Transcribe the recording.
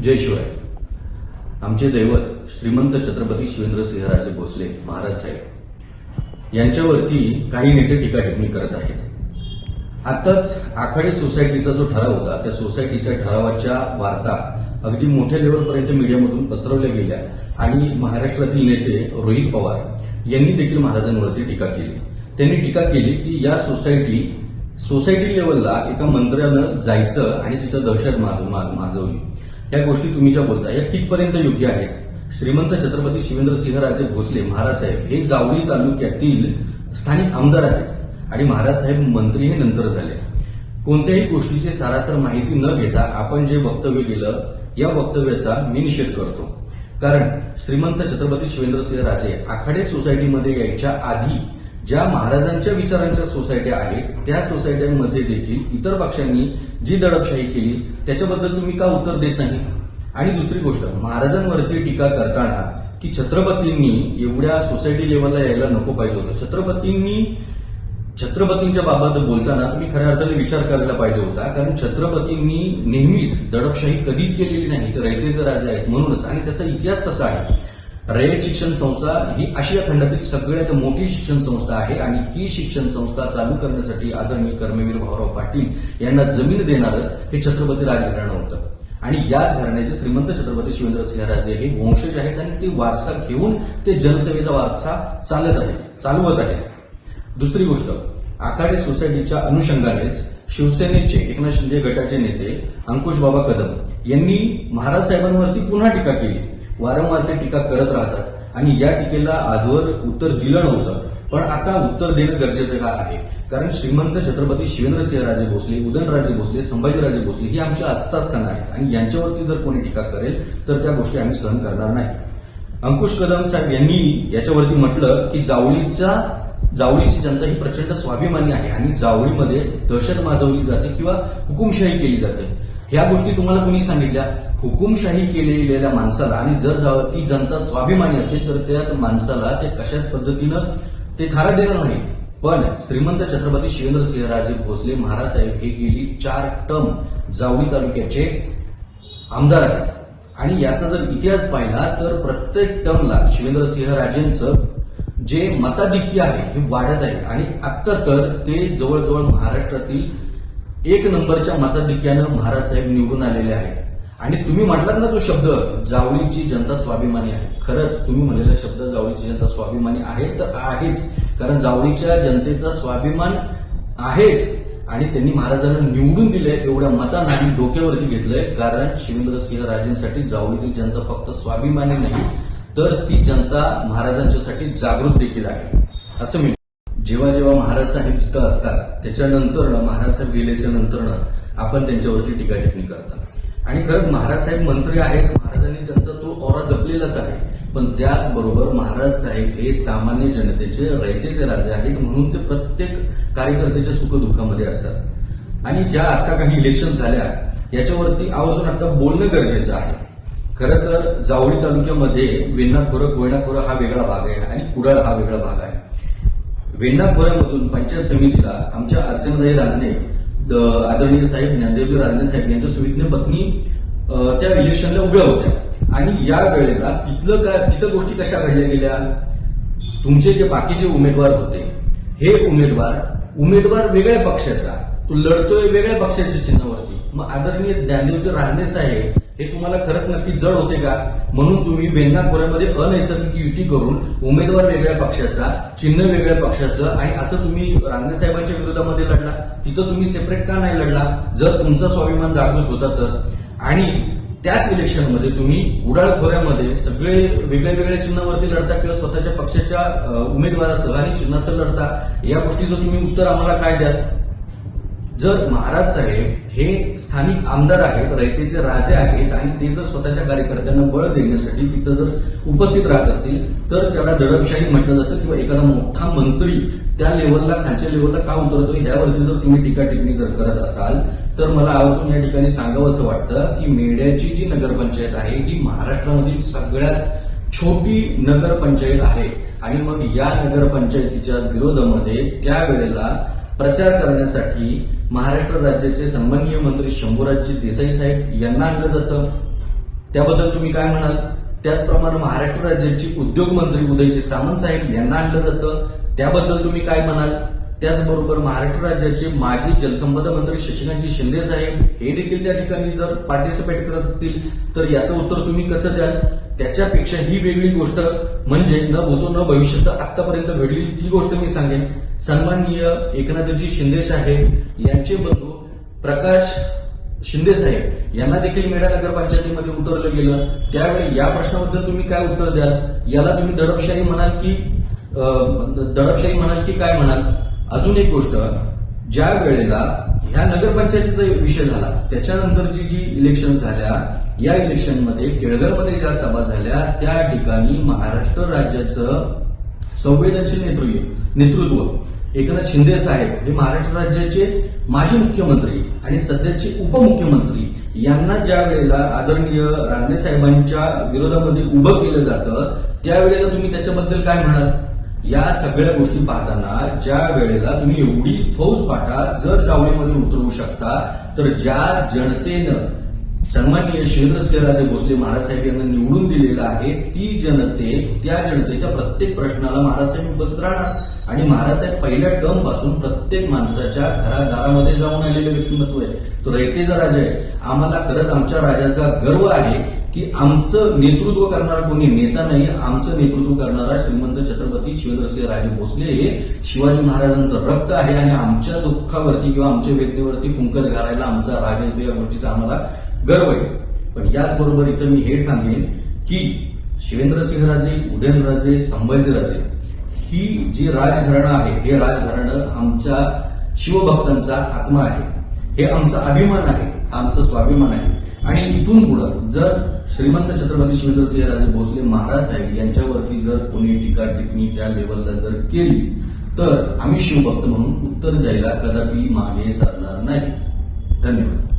जय शिवाय. आमचे दैवत श्रीमंत छत्रपती शिवेंद्रसिंहराजे भोसले महाराज साहेब यांच्यावरती काही नेते टीका टिप्पणी करत आहेत. आताच आखाडे सोसायटीचा जो ठराव होता त्या सोसायटीच्या ठरावाच्या वार्ता अगदी मोठ्या लेवलपर्यंत मीडियामधून पसरवल्या गेल्या आणि महाराष्ट्रातील नेते रोहित पवार यांनी देखील महाराजांवरती टीका केली. त्यांनी टीका केली की या सोसायटी लेवलला एका मंत्र्यानं जायचं आणि तिथं दहशत माजवली. या गोष्टी तुम्ही ज्या बोलता या कितपर्यंत योग्य आहेत? श्रीमंत छत्रपती शिवेंद्रसिंहराजे भोसले महाराज साहेब हे जावळी तालुक्यातील स्थानिक आमदार आहेत आणि महाराज साहेब मंत्री हे नंतर झाले. कोणत्याही गोष्टीची सारासर माहिती न घेता आपण जे वक्तव्य केलं या वक्तव्याचा मी निषेध करतो. कारण श्रीमंत छत्रपती शिवेंद्रसिंहराजे आखाडे सोसायटीमध्ये यायच्या आधी ज्या महाराजांच्या विचारांच्या सोसायट्या आहेत त्या सोसायट्यांमध्ये देखील इतर पक्षांनी जी दडपशाही केली त्याच्याबद्दल तुम्ही का उत्तर देत नाही? आणि दुसरी गोष्ट, महाराजांवरती टीका करताना की छत्रपतींनी एवढ्या सोसायटी लेवलला यायला नको पाहिजे होतं, छत्रपतींच्या बाबत बोलताना तुम्ही खऱ्या अर्थाने विचार करायला पाहिजे होता. कारण छत्रपतींनी नेहमीच दडपशाही कधीच केलेली नाही, तर रयतेचे राजे आहेत म्हणूनच. आणि त्याचा इतिहास तसा आहे. रयत शिक्षण संस्था ही आशिया खंडातील सगळ्यात मोठी शिक्षण संस्था आहे आणि ही शिक्षण संस्था चालू करण्यासाठी आदरणीय कर्मवीर भाऊराव पाटील यांना जमीन देणारं हे छत्रपती राजघराणं होतं. आणि याच घराण्याचे श्रीमंत छत्रपती शिवेंद्रसिंहराजे हे वंशज आहेत आणि ते वारसा घेऊन ते जनसेवेचा वारसा चालवत आहेत. दुसरी गोष्ट, आखाडे सोसायटीच्या अनुषंगानेच शिवसेनेचे एकनाथ शिंदे गटाचे नेते अंकुश बाबा कदम यांनी महाराज साहेबांवरती पुन्हा टीका केली. वारंवार ते टीका करत राहतात आणि या टीकेला आजवर उत्तर दिलं नव्हतं, पण आता उत्तर देणं गरजेचं का आहे? कारण श्रीमंत छत्रपती शिवेंद्रसिंहराजे भोसले, उदयनराजे भोसले, संभाजीराजे भोसले ही आमच्या आस्थास्थानं आहेत आणि यांच्यावरती जर कोणी टीका करेल तर त्या गोष्टी आम्ही सहन करणार नाही. अंकुश कदम साहेब यांनी याच्यावरती म्हटलं की जावळीची जनता ही प्रचंड स्वाभिमानी आहे आणि जावळीमध्ये दहशत माजवली जाते किंवा हुकुमशाही केली जाते. ह्या गोष्टी तुम्हाला कोणी सांगितल्या? हुकुमशाही केलेल्या माणसाला आणि जर ती जनता स्वाभिमानी असेल तर त्या माणसाला ते कशाच पद्धतीनं ते थारा देणार नाही. पण श्रीमंत छत्रपती शिवेंद्रसिंहराजे भोसले महाराज साहेब हे गेली 4 टर्म जावळी तालुक्याचे आमदार आहेत आणि याचा जर इतिहास पाहिला तर प्रत्येक टर्मला शिवेंद्रसिंहराजेंचं जे मताधिक्य आहे हे वाढत आहे आणि आता तर ते जवळजवळ महाराष्ट्रातील 1 नंबरच्या मताधिक्यानं महाराज साहेब निवडून आलेले आहेत. आणि तुम्ही म्हटलात ना तो शब्द, जावळीची जनता स्वाभिमानी आहे. खरंच तुम्ही म्हणलेला शब्द जावळीची जनता स्वाभिमानी आहे तर आहेच, कारण जावळीच्या जनतेचा स्वाभिमान आहेच आणि त्यांनी महाराजांना निवडून दिले एवढ्या मतांनी डोक्यावरती घेतलंय. कारण शिवेंद्रसिंहराजेंसाठी जावळीतील जनता फक्त स्वाभिमानी नाही तर ती जनता महाराजांच्यासाठी जागृत देखील आहे असं मी. जेव्हा जेव्हा महाराज साहेब जिथं असतात त्याच्यानंतर महाराज साहेब गेल्याच्या नंतर आपण त्यांच्यावरती टीका टिप्पणी करतात. आणि खरंच महाराज साहेब मंत्री आहेत, महाराजांनी त्यांचा तो ऑरा जपलेलाच आहे. पण त्याचबरोबर महाराज साहेब हे सामान्य जनतेचे रयतेचे राजे आहेत म्हणून ते प्रत्येक कार्यकर्त्याच्या सुखदुःखामध्ये असतात. आणि ज्या आता काही इलेक्शन झाल्या याच्यावरती आवर्जून आता बोलणं गरजेचं आहे. खरं तर जावळी तालुक्यामध्ये वेण्णा खोरं कोयना खोरं हा वेगळा भाग आहे आणि कुडाळ हा वेगळा भाग आहे. वेण्णा खोऱ्यामधून पंचायत समितीला आमच्या अर्चनाताई राजने, आदरणीय साहेब ज्ञानदेवजी राजने साहेब यांच्या सुविज्ञ पत्नी त्या इलेक्शनला उभ्या होत्या आणि या वेळेला तिथं गोष्टी कशा घडल्या गेल्या? तुमचे जे बाकीचे उमेदवार होते हे उमेदवार वेगळ्या पक्षाचा, तो लढतोय वेगळ्या पक्षाच्या चिन्हावरती. मग आदरणीय ज्ञानदेवजी राजने साहेब हे तुम्हाला खरंच नक्की जड होते का? म्हणून तुम्ही वेण्णा खोऱ्यामध्ये अनैसर्गिक युती करून उमेदवार वेगळ्या पक्षाचा, चिन्ह वेगळ्या पक्षाचं आणि असं तुम्ही राजने साहेबांच्या विरोधामध्ये लढला. तिथं तुम्ही सेपरेट का नाही लढला जर तुमचा स्वाभिमान जागृत होता तर? आणि त्याच इलेक्शनमध्ये तुम्ही कुडाळ खोऱ्यामध्ये सगळे वेगळ्या चिन्हावरती लढता किंवा स्वतःच्या पक्षाच्या उमेदवारासह आणि चिन्हासह लढता. या गोष्टीचं तुम्ही उत्तर आम्हाला काय द्याल? जर महाराज साहेब हे स्थानिक आमदार आहेत, रयतेचे राजे आहेत आणि ते जर स्वतःच्या कार्यकर्त्यांना बळ देण्यासाठी तिथं जर उपस्थित राहत असतील तर त्याला दडपशाही म्हटलं जातं किंवा एखादा मोठा मंत्री त्या लेवलला, खालच्या लेवलला का उतरतो यावरती जर तुम्ही टीका टिप्पणी जर करत असाल तर मला आवर्जून या ठिकाणी सांगावं असं वाटतं की मेढ्याची जी नगरपंचायत आहे ही महाराष्ट्रामधील सगळ्यात छोटी नगरपंचायत आहे आणि मग या नगरपंचायतीच्या विरोधामध्ये त्यावेळेला प्रचार करण्यासाठी महाराष्ट्र राज्याचे सन्माननीय मंत्री शंभूराजजी देसाई साहेब यांना आणलं जातं. त्याबद्दल तुम्ही काय म्हणाल? त्याचप्रमाणे महाराष्ट्र राज्याचे उद्योग मंत्री उदयजी सामंत साहेब यांना आणलं जातं, त्याबद्दल तुम्ही काय म्हणाल? त्याचबरोबर महाराष्ट्र राज्याचे माजी जलसंपदा मंत्री शशिकांत शिंदे साहेब हे देखील त्या ठिकाणी जर पार्टिसिपेट करत असतील तर याचं उत्तर तुम्ही कसं द्याल? त्याच्यापेक्षा ही वेगळी गोष्ट म्हणजे न भूतो न भविष्यत आतापर्यंत घडली ती गोष्ट मी सांगेन. सन्माननीय एकनाथजी शिंदे साहेब यांचे बंधू प्रकाश शिंदे साहेब यांना देखील मेढा नगरपंचायतीमध्ये उतरलं गेलं. त्यावेळी या प्रश्नाबद्दल तुम्ही काय उत्तर द्याल? याला तुम्ही दडपशाही म्हणाल की काय म्हणाल? अजून एक गोष्ट, ज्या वेळेला ह्या नगरपंचायतीचा विषय झाला त्याच्यानंतरची जी इलेक्शन झाल्या, या इलेक्शनमध्ये केळघरमध्ये ज्या सभा झाल्या त्या ठिकाणी महाराष्ट्र राज्याचं संवेदनशील नेतृत्व एकनाथ शिंदे साहेब हे महाराष्ट्र राज्याचे माजी मुख्यमंत्री आणि सध्याचे उपमुख्यमंत्री यांना ज्या वेळेला आदरणीय रानडे साहेबांच्या विरोधामध्ये उभं केलं जातं त्यावेळेला तुम्ही त्याच्याबद्दल काय म्हणाल? या सगळ्या गोष्टी पाहताना ज्या वेळेला तुम्ही एवढी फौज पाठा जर जावळीमध्ये उतरवू शकता तर ज्या जनतेनं सन्माननीय शिवेंद्रसिंहराजे भोसले महाराज साहेब यांना निवडून दिलेलं आहे त्या जनतेच्या प्रत्येक प्रश्नाला महाराज साहेब उपस्थित राहणार आणि महाराज साहेब पहिल्या टर्म पासून प्रत्येक माणसाच्या घरादारामध्ये जाऊन आलेले व्यक्तिमत्व आहे. तो रयतेचा राजा आहे. आम्हाला खरंच आमच्या राजाचा गर्व आहे की आमचं नेतृत्व करणारा कोणी नेता नाही, आमचं नेतृत्व करणारा श्रीमंत छत्रपती शिवेंद्रसिंहराजे भोसले हे शिवाजी महाराजांचं रक्त आहे आणि आमच्या दुःखावरती किंवा आमच्या वेदनेवरती फुंकर घालायला आमचा राजा येतो, या गोष्टीचा आम्हाला गर्व आहे. पण याचबरोबर इथं मी हे सांगेन की शिवेंद्रसिंहराजे, उदयनराजे, संभाजीराजे ही जी राजघराणं आहे हे राजघराणं आमच्या शिवभक्तांचा आत्मा आहे, हे आमचा अभिमान आहे, आमचा स्वाभिमान आहे. आणि इथून पुढे जर श्रीमंत छत्रपती शिवेंद्रसिंहराजे भोसले महाराज साहेब यांच्यावरती जर कोणी टीका टिप्पणी त्या लेवलला जर केली तर आम्ही शिवभक्त म्हणून उत्तर द्यायला कदापि मागे सरणार नाही. धन्यवाद.